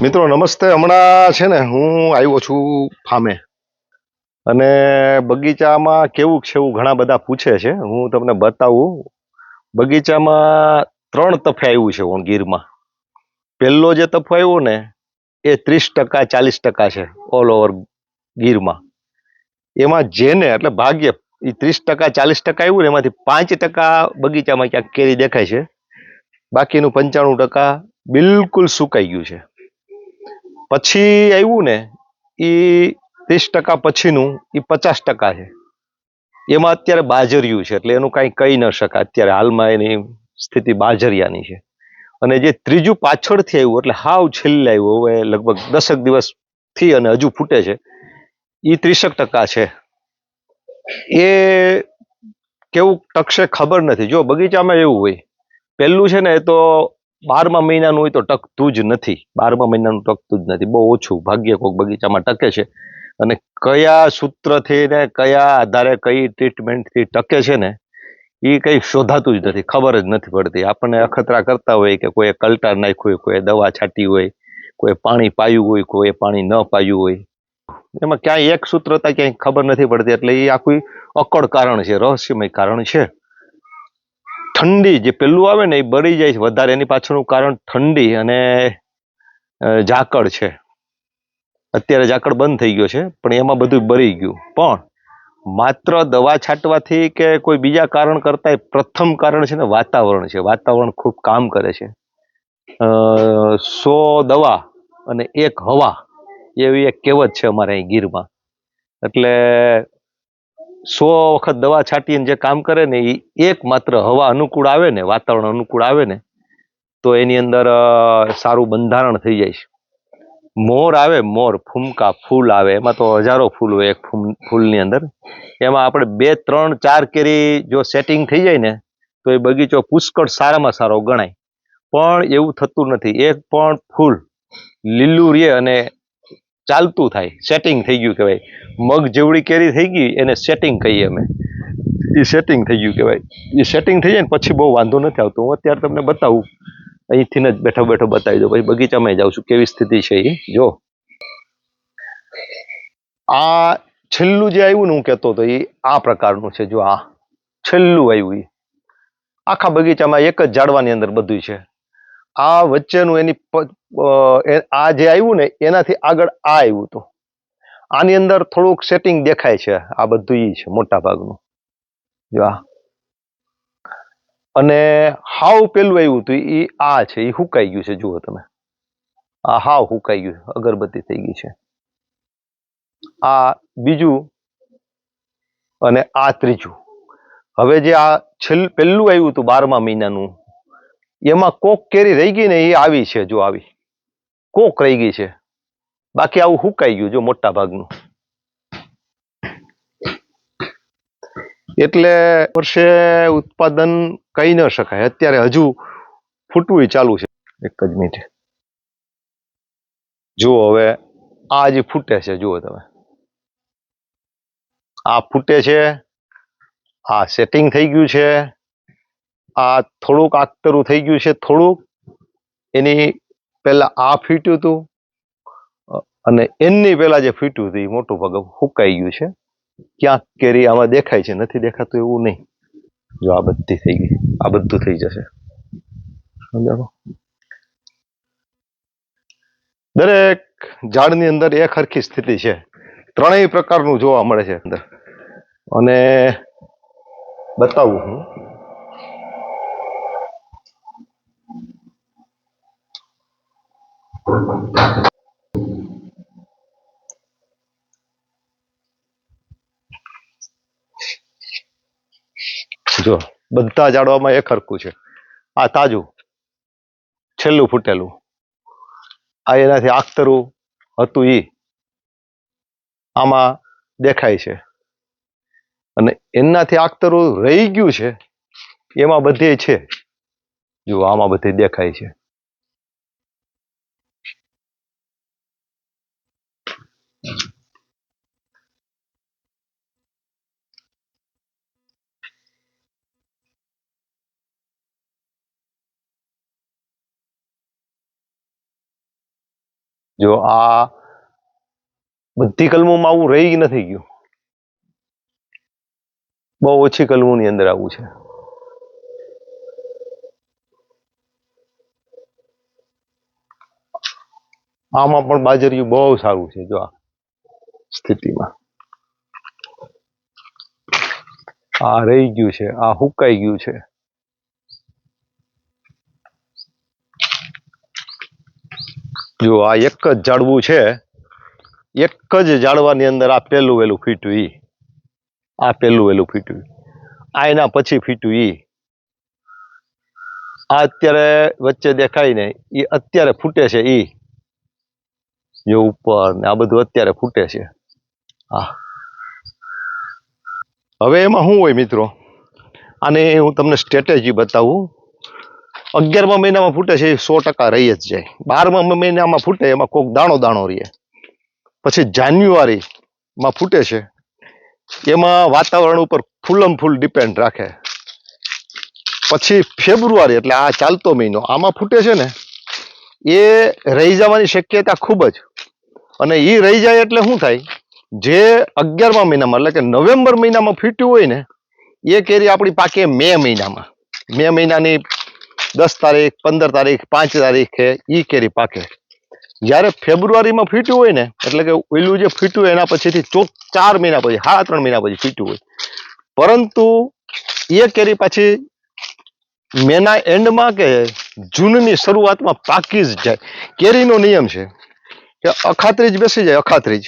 મિત્રો નમસ્તે। હમણાં છે ને હું આવ્યો છું ફામે, અને બગીચામાં કેવું છે એવું ઘણા બધા પૂછે છે। હું તમને બતાવું। બગીચામાં 3 તફે આવ્યું છે ગીરમાં। પહેલો જે તફો આવ્યો ને એ 30% 40% છે ઓલ ઓવર ગીરમાં। એમાં જેને એટલે ભાગ્ય એ 30% 40% આવ્યું ને એમાંથી 5% બગીચામાં ક્યાંક કેરી દેખાય છે, બાકીનું 95% બિલકુલ સુકાઈ ગયું છે। પછી આવ્યું ને એ 30% પછીનું એ 50% છે, એમાં અત્યારે બાજરિયું છે, એટલે એનું કાંઈ કહી ન શકાય। અત્યારે હાલમાં એની સ્થિતિ બાજરિયાની છે। અને જે ત્રીજું પાછળથી આવ્યું એટલે હાવ છેલ્લે આવ્યું, હવે લગભગ 10 દિવસથી અને હજુ ફૂટે છે, એ 30% છે। એ કેવું ટકશે ખબર નથી। જો બગીચામાં એવું હોય, પહેલું છે ને એ તો 12મા મહિનાનું હોય તો ટકતું જ નથી। 12મા મહિનાનું ટકતું જ નથી, બહુ ઓછું, ભાગ્ય કોઈક બગીચામાં ટકે છે। અને કયા સૂત્રથી ને કયા આધારે કઈ ટ્રીટમેન્ટથી ટકે છે ને એ કંઈ શોધાતું જ નથી, ખબર જ નથી પડતી। આપણને અખતરા કરતા હોય કે કોઈ કલ્ટર નાખ્યું હોય, કોઈ દવા છાંટી હોય, કોઈ પાણી પાયું હોય, કોઈ પાણી ન પાયું હોય, એમાં ક્યાંય એક સૂત્રતા ક્યાંય ખબર નથી પડતી। એટલે એ આખું અકળ કારણ છે, રહસ્યમય કારણ છે। ઠંડી જે પેલું આવે ને એ બળી જાય છે વધારે, એની પાછળનું કારણ ઠંડી અને ઝાકળ છે। અત્યારે ઝાકળ બંધ થઈ ગયો છે, પણ એમાં બધું બળી ગયું। પણ માત્ર દવા છાંટવાથી કે કોઈ બીજા કારણ કરતા પ્રથમ કારણ છે ને વાતાવરણ છે। વાતાવરણ ખૂબ કામ કરે છે। 100 દવા અને 1 હવા એવી એક કહેવત છે અમારે અહીં ગીરમાં। એટલે 100 વખત દવા છાંટીને જે કામ કરે ને એ એક માત્ર હવા અનુકૂળ આવે ને, વાતાવરણ અનુકૂળ આવે ને, તો એની અંદર સારું બંધારણ થઈ જાય છે। મોર આવે, મોર ફૂમકા ફૂલ આવે, એમાં તો હજારો ફૂલ હોય એક ફૂલની અંદર। એમાં આપણે 2, 3, 4 કેરી જો સેટિંગ થઈ જાય ને તો એ બગીચો પુષ્કળ સારામાં સારો ગણાય। પણ એવું થતું નથી। એક પણ ફૂલ લીલું રે અને ચાલતું થાય, સેટિંગ થઈ ગયું કહેવાય। મગ જેવડી કેરી થઈ ગઈ એને સેટિંગ કહીએ અમે, એ સેટિંગ થઈ ગયું કહેવાય। એ સેટિંગ થઈ જાય ને પછી બહુ વાંધો નથી આવતો। હું અત્યારે તમને બતાવું, અહીંથી જ બેઠો બેઠો બતાવી દો, પછી બગીચામાં જાઉં છું કેવી સ્થિતિ છે એ જો। આ છેલ્લું જે આવ્યું ને હું કહેતો હતો એ આ પ્રકારનું છે। જો આ છેલ્લું આવ્યું એ આખા બગીચામાં એક જ ઝાડવાની અંદર બધું છે। આ વચ્ચેનું એની આ જે આવ્યું ને એનાથી આગળ આ આવ્યું હતું, આની અંદર થોડુંક સેટિંગ દેખાય છે। આ બધું ઈ છે મોટા ભાગનું, જો આ। અને હાવ પેલું આવ્યું હતું એ આ છે, એ હુકાઈ ગયું છે, જુઓ તમે, આ હાવ હુકાઈ ગયું, અગરબત્તી થઈ ગઈ છે। આ બીજું અને આ ત્રીજું। હવે જે આ પહેલું આવ્યું હતું 12મા મહિનાનું, એમાં કોક કેરી રહી ગઈ ને એ આવી છે, જો આવી કોક રહી ગઈ છે, બાકી આવું હુકાઈ ગયું જો મોટા ભાગનું। એટલે વર્ષે ઉત્પાદન કહી ન શકાય। અત્યારે હજુ ફૂટવું ચાલુ છે। એક જ મિનિટ, જુઓ હવે આ જે ફૂટે છે, જુઓ તમે, આ ફૂટે છે, આ સેટિંગ થઈ ગયું છે, આ થોડુંક આકતરું થઈ ગયું છે થોડુંક, એની પહેલા આ ફીટ્યું હતું અને એની પહેલા જે ફીટ્યું હતું એ મોટું ભાગ હુકાઈ ગયું છે। ક્યાંક કેરી આમાં દેખાય છે, નથી દેખાતું એવું નહીં। જો આ બધી થઈ ગઈ, આ બધું થઈ જશે, સમજાણું? દરેક ઝાડની અંદર એક હરખી સ્થિતિ છે, ત્રણેય પ્રકારનું જોવા મળે છે અંદર। અને બતાવું હું, જો બધા ઝાડવામાં એક હરખું છે। આ તાજું છેલ્લું ફૂટેલું, આ એનાથી આખતરું હતું ઈ આમાં દેખાય છે, અને એનાથી આખતરું રહી ગયું છે એમાં બધે છે, જો આમાં બધે દેખાય છે। જો આ બધી કલમોમાં આવું રહી નથી ગયું, બહુ ઓછી કલમોની અંદર આવું છે. આમાં પણ બાજરિયું બહુ સારું છે. જો આ સ્થિતિમાં આ રહી ગયું છે, આ હુકાઈ ગયું છે. જો આ એક જ ઝાડવું છે, એક જ ઝાડવાની અંદર આ પહેલું વહેલું ફીટ્યું ઈ, આ પહેલું વહેલું ફીટ્યું, આ એના પછી ફીટ્યું ઈ, આ અત્યારે વચ્ચે દેખાય ને એ અત્યારે ફૂટે છે ઈ, જે ઉપર ને આ બધું અત્યારે ફૂટે છે. હા, હવે એમાં શું હોય મિત્રો, આને હું તમને સ્ટ્રેટેજી બતાવું. 11મા મહિનામાં ફૂટે છે એ 100% રહી જ જાય. 12મા મહિનામાં ફૂટે એમાં કોક દાણો દાણો રહે. પછી જાન્યુઆરીમાં ફૂટે છે, એમાં વાતાવરણ ઉપર ફૂલમ ફૂલ ડિપેન્ડ રાખે. પછી ફેબ્રુઆરી એટલે આ ચાલતો મહિનો, આમાં ફૂટે છે ને એ રહી જવાની શક્યતા ખૂબ જ. અને એ રહી જાય એટલે શું થાય, જે 11મા મહિનામાં એટલે કે નવેમ્બર મહિનામાં ફીટ્યું હોય ને એ કેરી આપણી પાકે મે મહિનામાં. મે મહિનાની 10 તારીખ, 15 તારીખ, 5 તારીખે એ કેરી પાકે. જ્યારે ફેબ્રુઆરીમાં ફીટ્યું હોય ને એટલે કે ઓલું જે ફીટ્યું એના પછીથી 4 મહિના પછી, 3 મહિના પછી ફીટ્યું હોય, પરંતુ એ કેરી પાછી મેના એન્ડમાં કે જૂનની શરૂઆતમાં પાકી જ જાય. કેરીનો નિયમ છે કે અખાત્રીજ બેસી જાય, અખાત્રીજ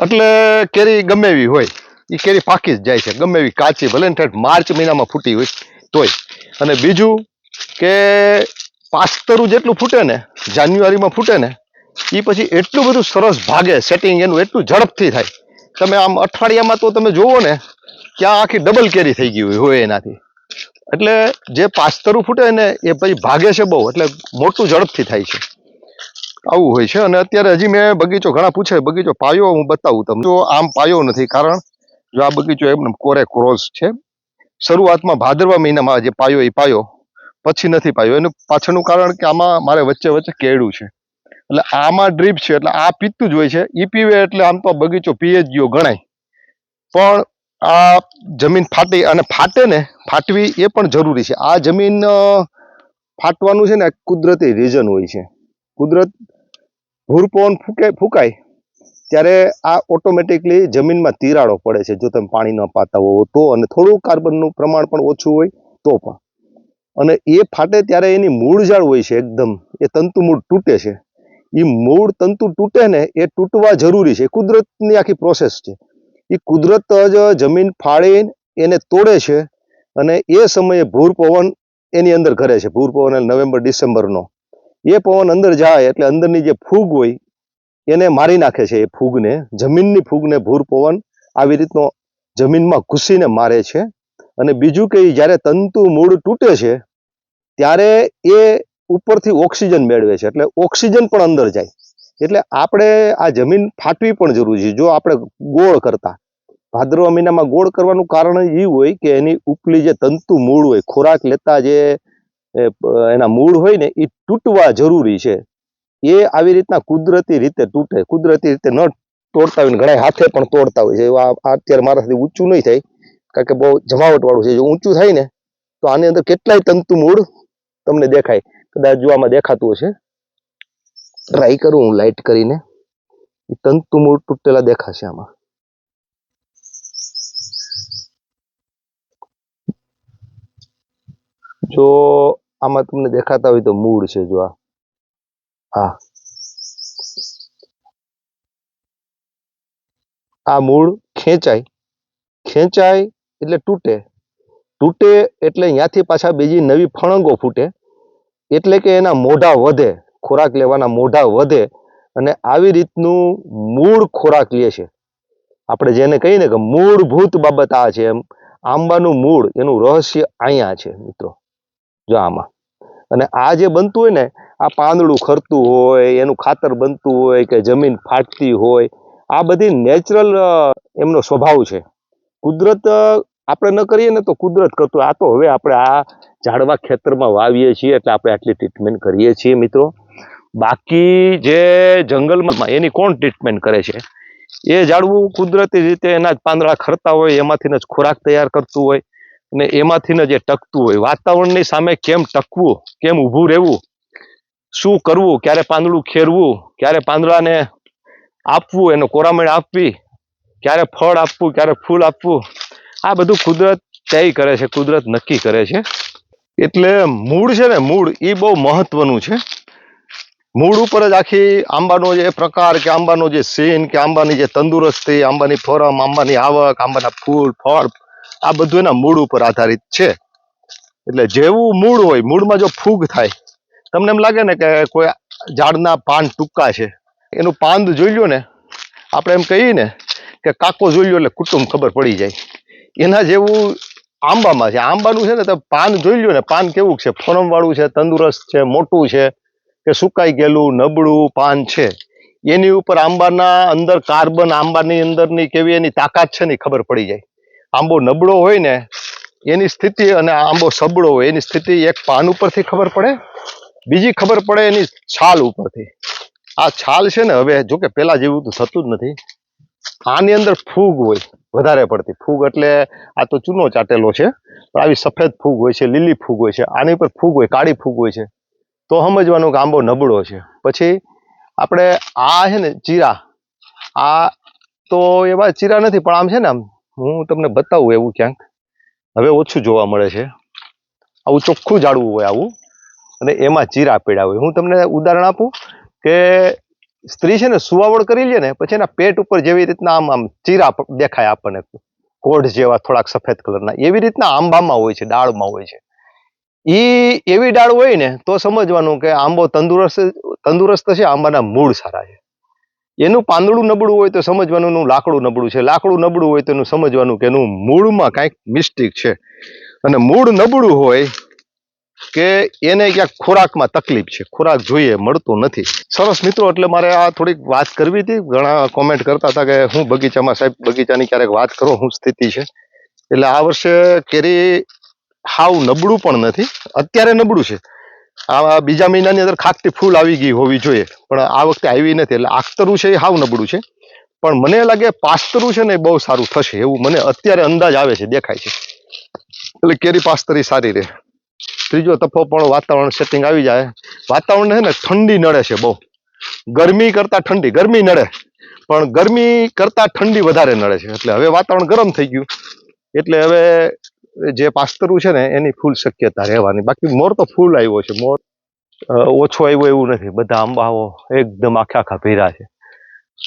એટલે કેરી ગમે એવી હોય એ કેરી પાકી જ જાય છે, ગમે એવી કાચી, ભલે ને માર્ચ મહિનામાં ફૂટી હોય તોય. અને બીજું કે પાસ્તરું જેટલું ફૂટે ને જાન્યુઆરીમાં ફૂટે ને એ પછી એટલું બધું સરસ ભાગે, સેટિંગ એનું એટલું ઝડપથી થાય. તમે આમ અઠવાડિયામાં તો તમે જોવો ને કે આ આખી ડબલ કેરી થઈ ગઈ હોય એનાથી. એટલે જે પાસ્તરું ફૂટે ને એ પછી ભાગે છે બહુ, એટલે મોટું ઝડપથી થાય છે, આવું હોય છે. અને અત્યારે હજી મેં બગીચો, ઘણા પૂછે બગીચો પાયો, હું બતાવું તમને. જો આમ પાયો નથી, કારણ જો આ બગીચો એમને કોરે ક્રોસ છે. શરૂઆતમાં ભાદરવા મહિનામાં જે પાયો એ પાયો, પછી નથી પાયો. એનું પાછળનું કારણ કે આમાં મારે વચ્ચે વચ્ચે કેળું છે, એટલે આમાં ડ્રીપ છે, એટલે આ પીતું જ હોય છે. ઈ પીવે એટલે આમ તો બગીચો પીએ જ ગયો ગણાય. પણ આ જમીન ફાટી, અને ફાટે ને, ફાટવી એ પણ જરૂરી છે. આ જમીન ફાટવાનું છે ને કુદરતી રીઝન હોય છે. કુદરત ભૂરપવન ફૂંકાય ત્યારે આ ઓટોમેટિકલી જમીનમાં તિરાડો પડે છે, જો તમે પાણી ન પાતા હોવ તો, અને થોડું કાર્બનનું પ્રમાણ પણ ઓછું હોય તો પણ. અને એ ફાટે ત્યારે એની મૂળ ઝાડ હોય છે, એકદમ એ તંતુ મૂળ તૂટે છે. એ મૂળ તંતુ તૂટે ને એ તૂટવા જરૂરી છે, કુદરતની આખી પ્રોસેસ છે. એ કુદરત જ જમીન ફાડીને એને તોડે છે, અને એ સમયે ભૂર પવન એની અંદર ઘરે છે. ભૂર પવન નવેમ્બર ડિસેમ્બરનો એ પવન અંદર જાય એટલે અંદરની જે ફૂગ હોય એને મારી નાખે છે. એ ફૂગને, જમીનની ફૂગને ભૂર પવન આવી રીતનો જમીનમાં ઘૂસીને મારે છે. અને બીજું કે જ્યારે તંતુ મૂળ તૂટે છે ત્યારે એ ઉપરથી ઓક્સિજન મેળવે છે, એટલે ઓક્સિજન પણ અંદર જાય. એટલે આપણે આ જમીન ફાટવી પણ જરૂરી છે. જો આપણે ગોળ કરતા, ભાદરવા મહિનામાં ગોળ કરવાનું કારણ એ હોય કે એની ઉપલી જે તંતુ મૂળ હોય, ખોરાક લેતા જે એના મૂળ હોય ને એ તૂટવા જરૂરી છે. એ આવી રીતના કુદરતી રીતે તૂટે. કુદરતી રીતે ન તોડતા હોય ને ઘણા હાથે પણ તોડતા હોય છે. અત્યારે મારાથી ઊંચું નહીં થાય, કારણ કે બહુ જમાવટ વાળું છે. જો ઊંચું થાય ને તો આની અંદર કેટલાય તંતુ મૂળ તમને દેખાય. કદાચ જો આમાં દેખાતું હશે, ટ્રાય કરું હું લાઇટ કરીને. તંતુ મૂળ તૂટેલા દેખાશે આમાં. જો આમાં તમને દેખાતા હોય તો મૂળ છે. જો હા, આ મૂળ ખેંચાય એટલે તૂટે એટલે અહીંયાથી પાછા બીજી નવી ફણંગો ફૂટે, એટલે કે એના મોઢા વધે, ખોરાક લેવાના મોઢા વધે, અને આવી રીતનું મૂળ ખોરાક લે છે. આપણે જેને કહીએ ને કે મૂળભૂત બાબત આ છે, એમ આંબાનું મૂળ, એનું રહસ્ય અહીંયા છે મિત્રો. જો આમાં, અને આ જે બનતું હોય ને, આ પાંદડું ખરતું હોય, એનું ખાતર બનતું હોય, કે જમીન ફાટતી હોય, આ બધી નેચરલ એમનો સ્વભાવ છે. કુદરત આપણે ન કરીએ ને તો કુદરત કરતું. આ તો હવે આપણે આ ઝાડવા ખેતરમાં વાવીએ છીએ એટલે આપણે આટલી ટ્રીટમેન્ટ કરીએ છીએ મિત્રો. બાકી જે જંગલમાં એની કોણ ટ્રીટમેન્ટ કરે છે? એ ઝાડવું કુદરતી રીતે એના જ પાંદડા ખરતા હોય, એમાંથી જ ખોરાક તૈયાર કરતું હોય અને એમાંથી જ એ ટકતું હોય. વાતાવરણની સામે કેમ ટકવું, કેમ ઊભું રહેવું, શું કરવું, ક્યારે પાંદડું ખેરવું, ક્યારે પાંદડાને આપવું, એનો કોરામણ આપવી, ક્યારે ફળ આપવું, ક્યારે ફૂલ આપવું, આ બધું કુદરત તય કરે છે, કુદરત નક્કી કરે છે. એટલે મૂળ છે ને, મૂળ એ બહુ મહત્વનું છે. મૂળ ઉપર જ આખી આંબાનો જે પ્રકાર કે આંબાનો જે સીન કે આંબાની જે તંદુરસ્તી, આંબાની ફોરમ, આંબાની આવક, આંબાના ફૂલ ફળ, આ બધું એના મૂળ ઉપર આધારિત છે. એટલે જેવું મૂળ હોય, મૂળમાં જો ફૂગ થાય, તમને એમ લાગે ને કે કોઈ ઝાડના પાન ટૂંકા છે, એનું પાંદ જોઈ લો ને, આપણે એમ કહીએ ને કે કાકો જોઈ લો એટલે કુટુંબ ખબર પડી જાય. એના જેવું આંબામાં છે. આંબાનું છે ને, તો પાન જોઈ લો ને, પાન કેવું છે, ફોરમ વાળું છે, તંદુરસ્ત છે, મોટું છે કે સુકાઈ ગયેલું નબળું પાન છે. એની ઉપર આંબાના અંદર કાર્બન, આંબાની અંદરની કેવી એની તાકાત છે ને ખબર પડી જાય. આંબો નબળો હોય ને એની સ્થિતિ અને આંબો સબળો હોય એની સ્થિતિ એક પાન ઉપરથી ખબર પડે, બીજી ખબર પડે એની છાલ ઉપરથી. આ છાલ છે ને, હવે જો કે પેલા જેવું તો થતું જ નથી. આની અંદર ફૂગ હોય, વધારે પડતી ફૂગ, એટલે આ તો ચૂનો ચાટેલો છે, પણ આવી સફેદ ફૂગ હોય છે, લીલી ફૂગ હોય છે, આની ઉપર ફૂગ હોય, કાળી ફૂગ હોય છે, તો સમજવાનું કે આંબો નબળો છે. પછી આપણે આ છે ને ચીરા, આ તો એવા ચીરા નથી, પણ આમ છે ને, આમ હું તમને બતાવું એવું ક્યાંક, હવે ઓછું જોવા મળે છે. આવું ચોખ્ખું ઝાડવું હોય આવું, અને એમાં ચીરા પડ્યા હોય. હું તમને ઉદાહરણ આપું કે સ્ત્રી છે ને સુવાવડ કરી લે ને, પછી એના પેટ ઉપર જેવી રીતના આમ આમ ચીરા દેખાય આપણને, કોઢ જેવા થોડાક સફેદ કલરના, એવી રીતના આંબામાં હોય છે, ડાળમાં હોય છે. એવી ડાળ હોય ને તો સમજવાનું કે આંબો તંદુરસ્ત છે, આંબાના મૂળ સારા છે. એનું પાંદડું નબળું હોય તો સમજવાનું એનું લાકડું નબળું છે, લાકડું નબળું હોય તો એનું સમજવાનું કે એનું મૂળમાં કાંઈક મિસ્ટેક છે. અને મૂળ નબળું હોય કે એને ક્યાંક ખોરાકમાં તકલીફ છે, ખોરાક જોઈએ મળતો નથી. સરસ મિત્રો, એટલે મારે આ થોડીક વાત કરવી હતી. ઘણા કોમેન્ટ કરતા હતા કે હું બગીચામાં, સાહેબ બગીચાની ક્યારેક વાત કરો, શું સ્થિતિ છે. એટલે આ વર્ષે કેરી હાવ નબળું પણ નથી, અત્યારે નબળું છે. આ બીજા મહિનાની અંદર ખાકતી ફૂલ આવી ગઈ હોવી જોઈએ, પણ આ વખતે આવી નથી. એટલે આખતરું છે એ હાવ નબળું છે, પણ મને લાગે પાસ્તરું છે ને એ બહુ સારું થશે એવું મને અત્યારે અંદાજ આવે છે, દેખાય છે. એટલે કેરી પાસ્તરી સારી રહે. ત્રીજો તફો પણ વાતાવરણ સેટિંગ આવી જાય. વાતાવરણ છે ને ઠંડી નડે છે બહુ, ગરમી કરતા ઠંડી, ગરમી નડે પણ ગરમી કરતા ઠંડી વધારે નડે છે. એટલે હવે વાતાવરણ ગરમ થઈ ગયું, એટલે હવે જે પાસ્તરું છે ને એની ફૂલ શક્યતા રહેવાની. બાકી મોર તો ફૂલ આવ્યો છે, મોર ઓછો આવ્યો એવું નથી. બધા આંબાઓ એકદમ આખા આખા ભેરા છે.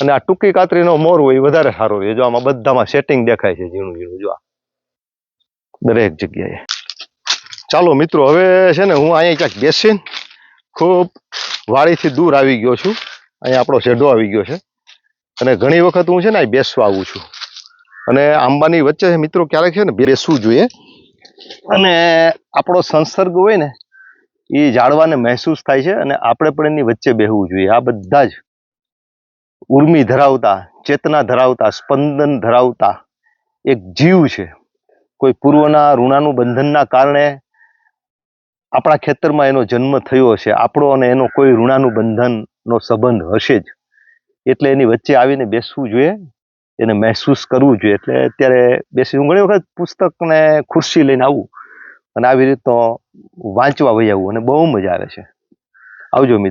અને આ ટૂંકી કાતરીનો મોર હોય એ વધારે સારો રહે. જો આમાં બધામાં સેટિંગ દેખાય છે, ઝીણું ઝીણું, જો દરેક જગ્યાએ. ચાલો મિત્રો, હવે છે ને હું અહીંયા ક્યાંક બેસીને ખૂબ વાડીથી દૂર આવી ગયો છું. અહીંયા આપણો શેઢો આવી ગયો છે, અને ઘણી વખત હું છે ને અહીં બેસવા આવું છું. અને આંબાની વચ્ચે મિત્રો ક્યારેક છે ને બેસવું જોઈએ, અને આપણો સંસર્ગ હોય ને એ ઝાડવાને મહેસૂસ થાય છે, અને આપણે પણ એની વચ્ચે બેસવું જોઈએ. આ બધા જ ઉર્મી ધરાવતા, ચેતના ધરાવતા, સ્પંદન ધરાવતા એક જીવ છે. કોઈ પૂર્વના ઋણાનું બંધનના કારણે આપણા ખેતરમાં એનો જન્મ થયો હશે, આપણો અને એનો કોઈ ઋણાનું બંધનનો સંબંધ હશે જ. એટલે એની વચ્ચે આવીને બેસવું જોઈએ, એને મહેસૂસ કરવું જોઈએ. એટલે અત્યારે બેસી હું ઘણી વખત પુસ્તકને ખુરશી લઈને આવું અને આવી રીતનો વાંચવા વહી આવું, અને બહુ મજા આવે છે. આવજો મિત્રો.